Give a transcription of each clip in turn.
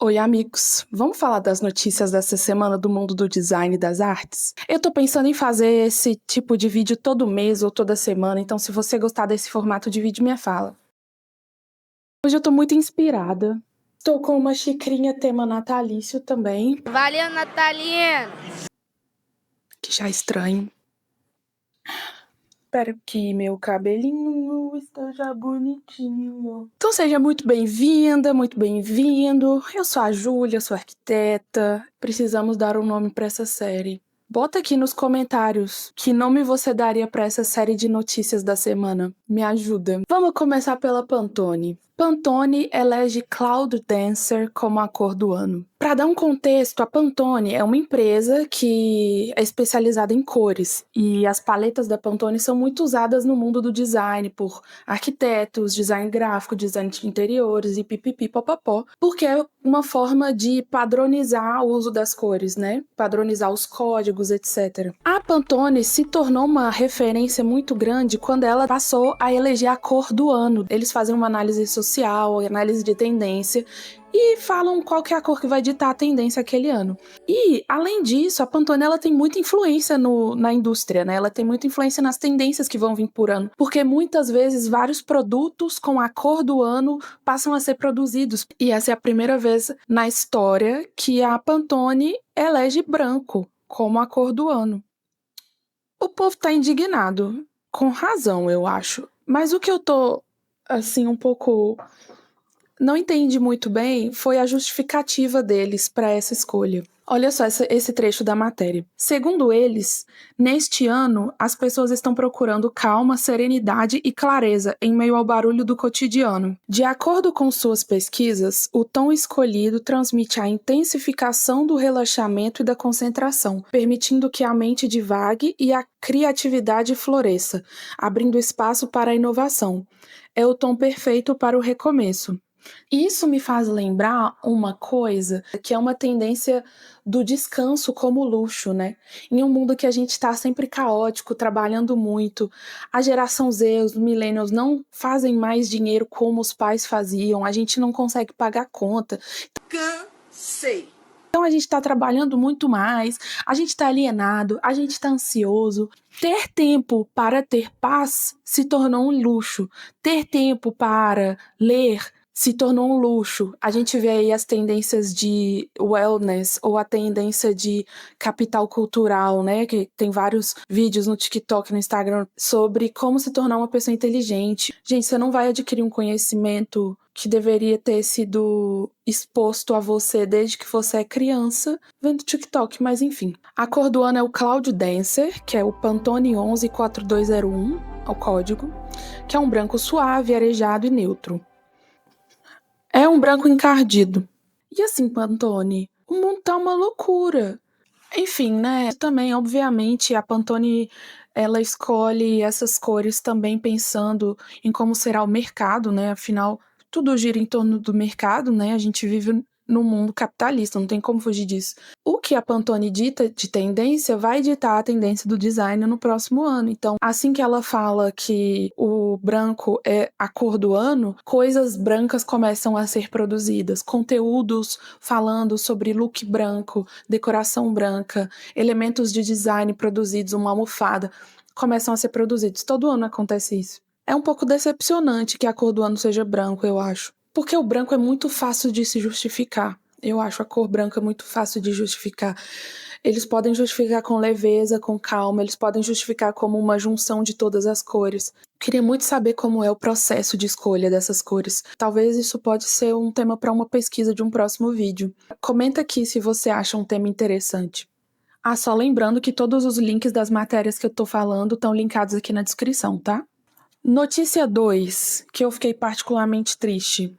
Oi, amigos. Vamos falar das notícias dessa semana do mundo do design e das artes? Eu tô pensando em fazer esse tipo de vídeo todo mês ou toda semana, então se você gostar desse formato de vídeo, me fala. Hoje eu tô muito inspirada. Tô com uma xicrinha tema natalício também, Valeu, Natalina! que já é estranho. Espero que meu cabelinho esteja bonitinho. Então seja muito bem-vinda, muito bem-vindo. Eu sou a Júlia, sou arquiteta. Precisamos dar um nome para essa série. Bota aqui nos comentários que nome você daria para essa série de notícias da semana. Me ajuda. Vamos começar pela Pantone. Pantone elege Cloud Dancer como a cor do ano. Para dar um contexto, a Pantone é uma empresa que é especializada em cores e as paletas da Pantone são muito usadas no mundo do design por arquitetos, design gráfico, design de interiores e pipipi popopó, porque é uma forma de padronizar o uso das cores, né? Padronizar os códigos, etc. A Pantone se tornou uma referência muito grande quando ela passou a eleger a cor do ano. Eles fazem uma análise social, análise de tendência e falam qual que é a cor que vai ditar a tendência aquele ano. E, além disso, a Pantone ela tem muita influência na indústria, né? Ela tem muita influência nas tendências que vão vir por ano, porque muitas vezes vários produtos com a cor do ano passam a ser produzidos. E essa é a primeira vez na história que a Pantone elege branco como a cor do ano. O povo tá indignado, com razão, eu acho. Mas o que eu tô, assim, um pouco não entendi muito bem foi a justificativa deles para essa escolha. Olha só esse trecho da matéria. Segundo eles, neste ano, as pessoas estão procurando calma, serenidade e clareza em meio ao barulho do cotidiano. De acordo com suas pesquisas, o tom escolhido transmite a intensificação do relaxamento e da concentração, permitindo que a mente divague e a criatividade floresça, abrindo espaço para a inovação. É o tom perfeito para o recomeço. Isso me faz lembrar uma coisa que é uma tendência do descanso como luxo, né? Em um mundo que a gente está sempre caótico, trabalhando muito, a geração Z, os millennials não fazem mais dinheiro como os pais faziam, a gente não consegue pagar conta. Cansei! Então a gente está trabalhando muito mais, a gente está alienado, a gente está ansioso. Ter tempo para ter paz se tornou um luxo. Ter tempo para ler se tornou um luxo. A gente vê aí as tendências de wellness ou a tendência de capital cultural, né? Que tem vários vídeos no TikTok, no Instagram, sobre como se tornar uma pessoa inteligente. Gente, você não vai adquirir um conhecimento que deveria ter sido exposto a você desde que você é criança, vendo TikTok, mas enfim. A cor do ano é o Cloud Dancer, que é o Pantone 114201, é o código, que é um branco suave, arejado e neutro. É um branco encardido. E assim, Pantone, o mundo tá uma loucura. Enfim, né? Também, obviamente, a Pantone ela escolhe essas cores também pensando em como será o mercado, né? Afinal, tudo gira em torno do mercado, né? A gente vive num mundo capitalista, não tem como fugir disso. O que a Pantone dita de tendência vai ditar a tendência do design no próximo ano. Então, assim que ela fala que o branco é a cor do ano, coisas brancas começam a ser produzidas, conteúdos falando sobre look branco, decoração branca, elementos de design produzidos, uma almofada, começam a ser produzidos. Todo ano acontece isso. É um pouco decepcionante que a cor do ano seja branco, eu acho. Porque o branco é muito fácil de se justificar. Eu acho a cor branca muito fácil de justificar. Eles podem justificar com leveza, com calma, eles podem justificar como uma junção de todas as cores. Queria muito saber como é o processo de escolha dessas cores. Talvez isso pode ser um tema para uma pesquisa de um próximo vídeo. Comenta aqui se você acha um tema interessante. Ah, só lembrando que todos os links das matérias que eu tô falando estão linkados aqui na descrição, tá? Notícia 2, que eu fiquei particularmente triste.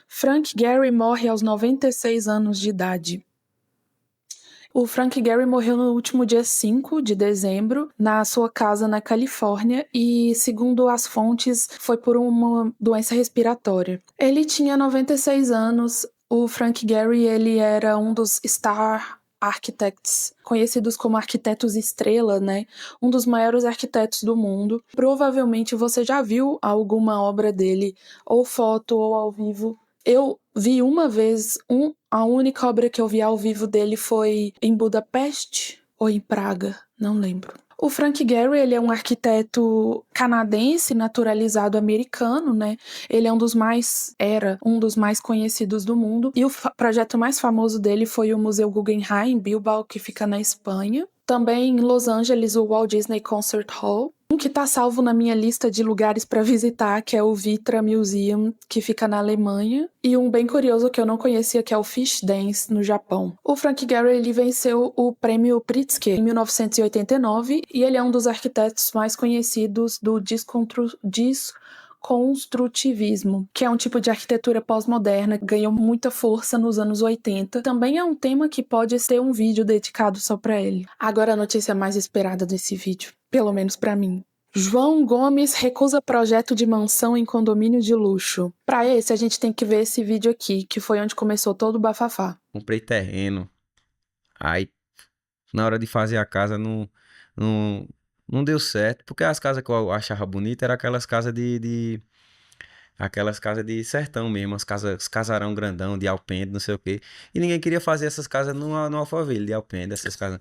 Frank Gehry morre aos 96 anos de idade. O Frank Gehry morreu no último dia 5 de dezembro, na sua casa na Califórnia, e, segundo as fontes, foi por uma doença respiratória. Ele tinha 96 anos. O Frank Gehry, ele era um dos Star Architects, conhecidos como arquitetos estrela, né? Um dos maiores arquitetos do mundo. Provavelmente você já viu alguma obra dele, ou foto ou ao vivo. Eu vi uma vez, a única obra que eu vi ao vivo dele foi em Budapeste ou em Praga, não lembro. O Frank Gehry, ele é um arquiteto canadense naturalizado americano, né? Ele era um dos mais conhecidos do mundo. E o projeto mais famoso dele foi o Museu Guggenheim, em Bilbao, que fica na Espanha. Também em Los Angeles, o Walt Disney Concert Hall. Um que tá salvo na minha lista de lugares para visitar, que é o Vitra Museum, que fica na Alemanha. E um bem curioso que eu não conhecia, que é o Fish Dance, no Japão. O Frank Gehry, ele venceu o prêmio Pritzker em 1989 e ele é um dos arquitetos mais conhecidos do desconstrutivismo, que é um tipo de arquitetura pós-moderna que ganhou muita força nos anos 80. Também é um tema que pode ter um vídeo dedicado só para ele. Agora a notícia mais esperada desse vídeo, pelo menos para mim. João Gomes recusa projeto de mansão em condomínio de luxo. Para esse, a gente tem que ver esse vídeo aqui, que foi onde começou todo o bafafá. Comprei terreno. Aí, na hora de fazer a casa, não deu certo. Porque as casas que eu achava bonitas eram aquelas casas aquelas casas de sertão mesmo, os casarão grandão, de alpendre, não sei o quê. E ninguém queria fazer essas casas no Alphaville, de alpendre, essas casas.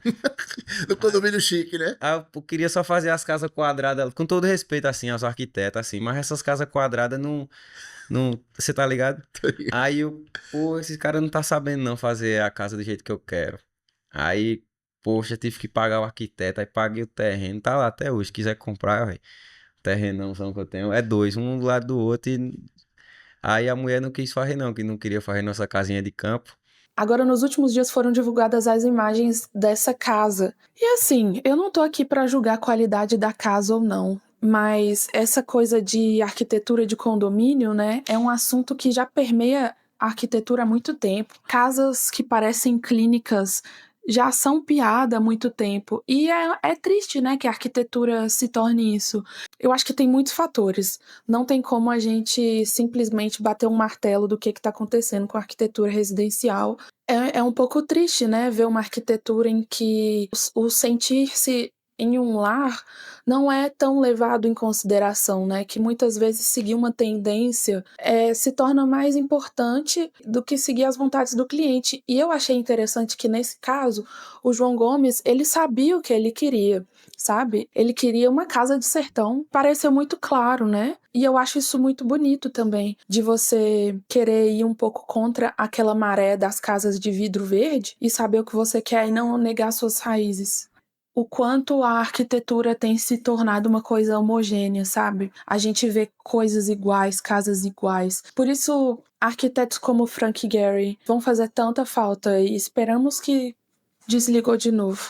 No condomínio chique, né? Aí eu queria só fazer as casas quadradas, com todo respeito, assim, aos arquitetos, assim. Mas essas casas quadradas não, você tá ligado? Aí esse cara não tá sabendo não fazer a casa do jeito que eu quero. Aí, poxa, tive que pagar o arquiteto, aí paguei o terreno, tá lá até hoje, quiser comprar, velho. Terrenãozão que eu tenho, é dois, um do lado do outro e... Aí a mulher não quis fazer não, que não queria fazer nossa casinha de campo. Agora, nos últimos dias foram divulgadas as imagens dessa casa. E assim, eu não tô aqui para julgar a qualidade da casa ou não, mas essa coisa de arquitetura de condomínio, né, é um assunto que já permeia a arquitetura há muito tempo. Casas que parecem clínicas já são piada há muito tempo. E é triste, né, que a arquitetura se torne isso. Eu acho que tem muitos fatores. Não tem como a gente simplesmente bater um martelo do que está acontecendo com a arquitetura residencial. É um pouco triste, né, ver uma arquitetura em que o sentir-se em um lar não é tão levado em consideração, né? Que muitas vezes seguir uma tendência se torna mais importante do que seguir as vontades do cliente. E eu achei interessante que, nesse caso, o João Gomes, ele sabia o que ele queria, sabe? Ele queria uma casa de sertão. Pareceu muito claro, né? E eu acho isso muito bonito também, de você querer ir um pouco contra aquela maré das casas de vidro verde e saber o que você quer e não negar suas raízes. O quanto a arquitetura tem se tornado uma coisa homogênea, sabe? A gente vê coisas iguais, casas iguais. Por isso, arquitetos como Frank Gehry vão fazer tanta falta e esperamos que... Desligou de novo.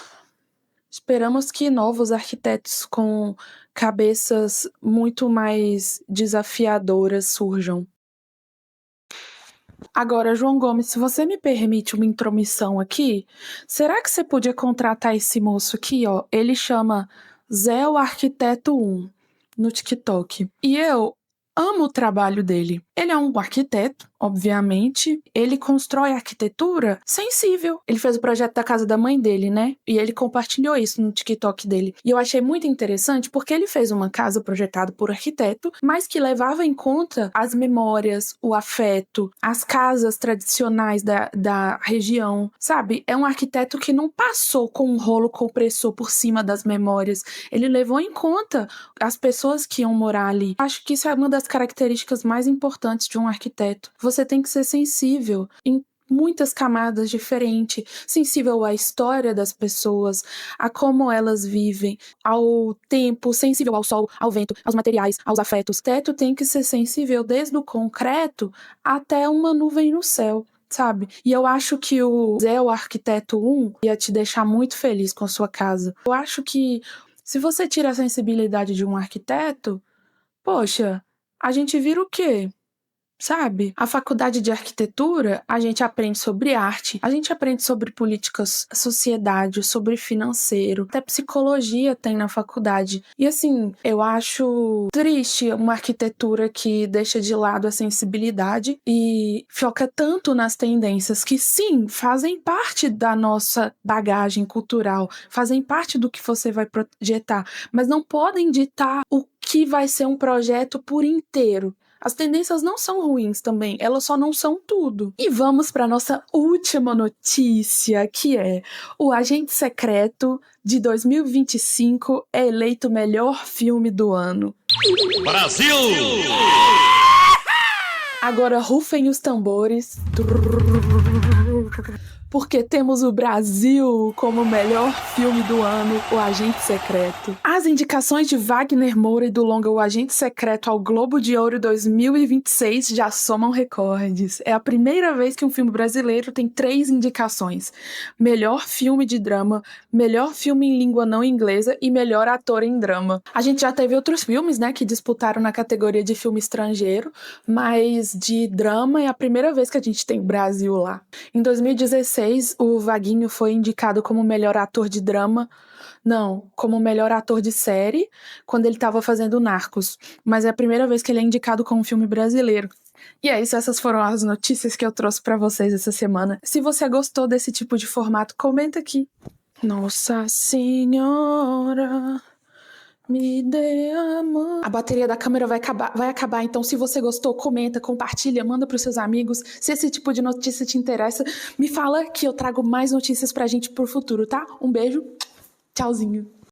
Esperamos que novos arquitetos com cabeças muito mais desafiadoras surjam. Agora, João Gomes, se você me permite uma intromissão aqui, será que você podia contratar esse moço aqui, ó? Ele chama Zé o Arquiteto 1 no TikTok. E eu amo o trabalho dele. Ele é um arquiteto, obviamente. Ele constrói arquitetura sensível. Ele fez o projeto da casa da mãe dele, né? E ele compartilhou isso no TikTok dele. E eu achei muito interessante porque ele fez uma casa projetada por arquiteto, mas que levava em conta as memórias, o afeto, as casas tradicionais da região, sabe? É um arquiteto que não passou com um rolo compressor por cima das memórias. Ele levou em conta as pessoas que iam morar ali. Acho que isso é uma das características mais importantes de um arquiteto. Você tem que ser sensível em muitas camadas diferentes, sensível à história das pessoas, a como elas vivem, ao tempo, sensível ao sol, ao vento, aos materiais, aos afetos. O teto tem que ser sensível desde o concreto até uma nuvem no céu, sabe? E eu acho que o Zé, o Arquiteto 1, ia te deixar muito feliz com a sua casa. Eu acho que se você tira a sensibilidade de um arquiteto, poxa, a gente vira o quê? Sabe? A faculdade de arquitetura, a gente aprende sobre arte, a gente aprende sobre políticas, sociedade, sobre financeiro, até psicologia tem na faculdade. E assim, eu acho triste uma arquitetura que deixa de lado a sensibilidade e foca tanto nas tendências que sim, fazem parte da nossa bagagem cultural, fazem parte do que você vai projetar, mas não podem ditar o que vai ser um projeto por inteiro. As tendências não são ruins também, elas só não são tudo. E vamos para nossa última notícia, que é: o Agente Secreto de 2025 é eleito o melhor filme do ano. Brasil! Agora rufem os tambores, porque temos o Brasil como o melhor filme do ano, O Agente Secreto. As indicações de Wagner Moura e do longa O Agente Secreto ao Globo de Ouro 2026 já somam recordes. É a primeira vez que um filme brasileiro tem 3 indicações: melhor filme de drama, melhor filme em língua não inglesa e melhor ator em drama. A gente já teve outros filmes, né, que disputaram na categoria de filme estrangeiro, mas de drama é a primeira vez que a gente tem Brasil lá. Em 2016, o Vaguinho foi indicado como melhor ator de drama, não, como melhor ator de série, quando ele estava fazendo Narcos. Mas é a primeira vez que ele é indicado como um filme brasileiro. E é isso, essas foram as notícias que eu trouxe pra vocês essa semana. Se você gostou desse tipo de formato, comenta aqui. Nossa Senhora, me dê a mão. A bateria da câmera vai acabar, então se você gostou, comenta, compartilha, manda pros seus amigos. Se esse tipo de notícia te interessa, me fala que eu trago mais notícias pra gente pro futuro, tá? Um beijo, tchauzinho.